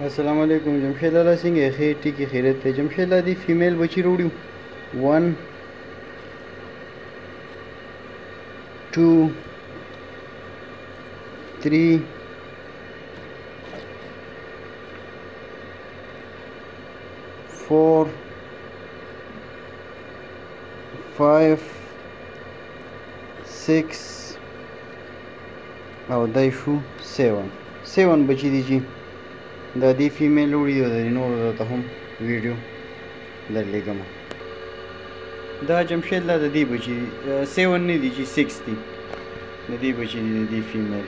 السلام علیکم جمشید لاله څنګه خیر ټیکی خیرت ته جمشید لا دی فیمیل بچی وروړو 1 2 3 4 5 6 او دای شو 7 بچی دی جی دا دی فیمیل وړي او د نورو ته هم ویډیو درلېږم. دا جمشید لا د دې بچي 7 نه دي چې 6 دي د دې بچي دي د دې فیمیل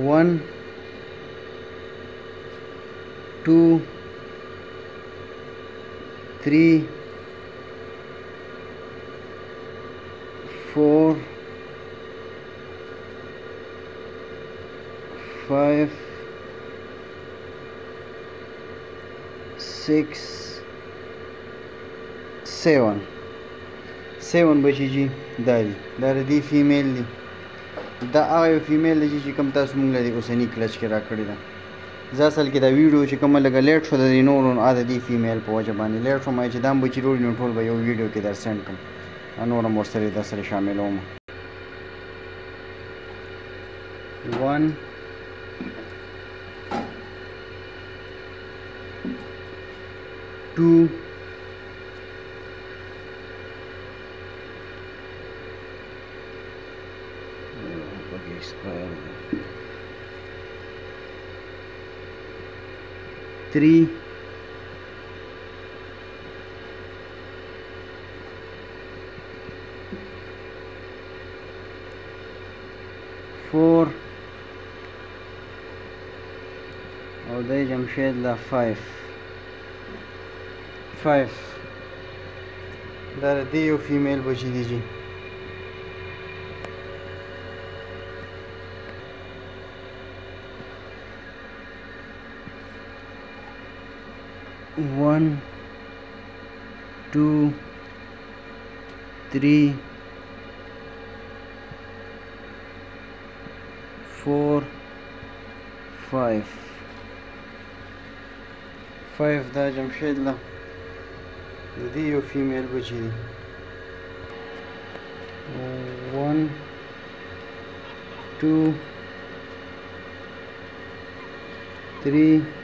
1 2 3 4 5 6 7 بچی جی دا دی دا د دې فیمیل دی دا هغه فیمیل دی چې کوم تاسو مونږ لري اوسنی کلچ کې راکړی ده. زه اصل کې دا ویډیو چې کومه لږه لیټ شو د نورو د دې فیمیل په وجه باندې لیټ شو، ما چې دا بچی وروړي نو ټول به یو ویډیو کې در سینډ کړم، نور هم ورسره در سره شاملوم. 1 2 3 4 او د جمشید لا 5 دا د یو فیمیل بچی دی جی. One, 2 3 4 5 دا جمشید لا د دې یو فیمیل بچی دی. 1 2 3